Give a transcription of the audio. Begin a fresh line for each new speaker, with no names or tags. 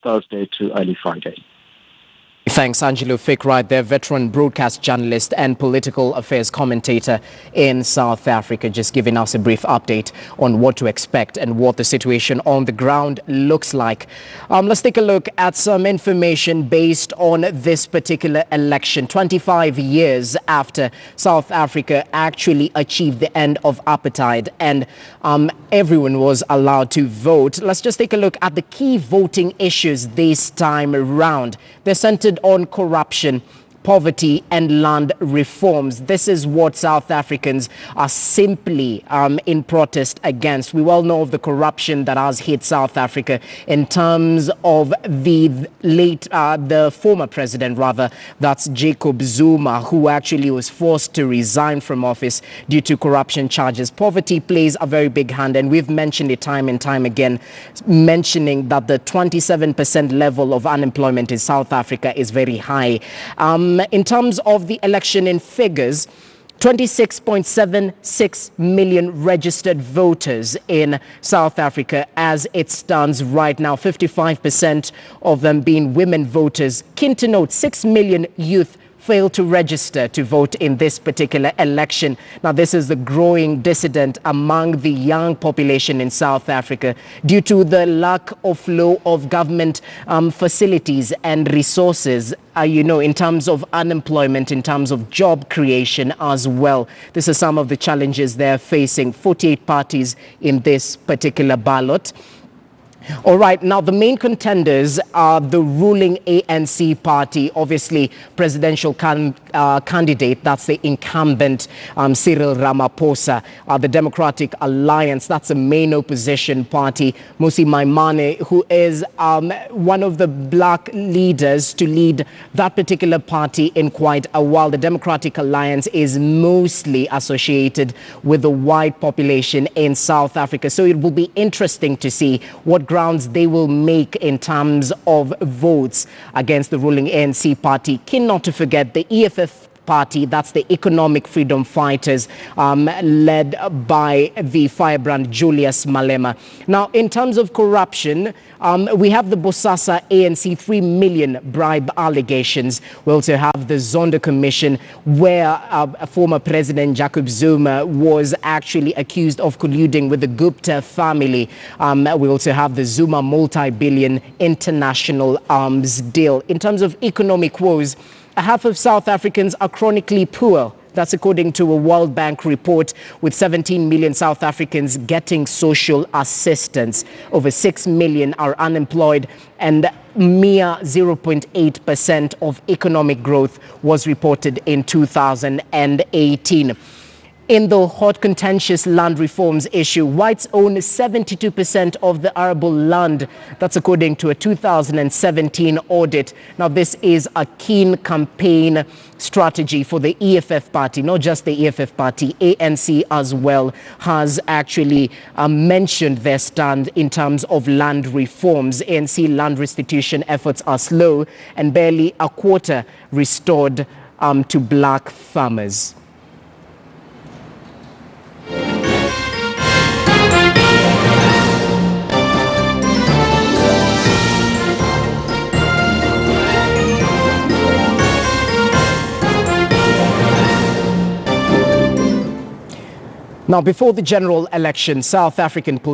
Thursday to early Friday.
Thanks, Angelo Fick, right there, veteran broadcast journalist and political affairs commentator in South Africa, just giving us a brief update on what to expect and what the situation on the ground looks like. Let's take a look at some information based on this particular election. 25 years after South Africa actually achieved the end of apartheid and everyone was allowed to vote. Let's just take a look at the key voting issues this time around. They're centered on corruption, poverty and land reforms. This is what South Africans are simply in protest against. We well know of the corruption that has hit South Africa in terms of the former president, that's Jacob Zuma, who actually was forced to resign from office due to corruption charges. Poverty plays a very big hand, and we've mentioned it time and time again, mentioning that the 27% level of unemployment in South Africa is very high. In terms of the election in figures, 26.76 million registered voters in South Africa as it stands right now, 55% of them being women voters. Keen to note, 6 million youth failed to register to vote in this particular election. Now, this is the growing dissident among the young population in South Africa due to the lack of flow of government facilities and resources, in terms of unemployment, in terms of job creation as well. This is some of the challenges they're facing. 48 parties in this particular ballot. All right, now the main contenders are the ruling ANC party, obviously presidential candidate, that's the incumbent Cyril Ramaphosa, the Democratic Alliance, that's the main opposition party, Mmusi Maimane, who is one of the black leaders to lead that particular party in quite a while. The Democratic Alliance is mostly associated with the white population in South Africa, so it will be interesting to see what grounds they will make in terms of votes against the ruling ANC party. Keen not to forget the EFF party, that's the Economic Freedom Fighters, led by the firebrand Julius Malema. Now, in terms of corruption, we have the Bosasa ANC 3 million bribe allegations. We also have the Zondo Commission, where former President Jacob Zuma was actually accused of colluding with the Gupta family. We also have the Zuma multi-billion international arms deal. In terms of economic woes, half of South Africans are chronically poor. That's according to a World Bank report, with 17 million South Africans getting social assistance. Over 6 million are unemployed, and mere 0.8% of economic growth was reported in 2018. In the hot contentious land reforms issue, whites own 72% of the arable land. That's according to a 2017 audit. Now, this is a keen campaign strategy for the EFF party, not just the EFF party, ANC as well has actually mentioned their stand in terms of land reforms. ANC land restitution efforts are slow and barely a quarter restored to black farmers. Now, before the general election, South African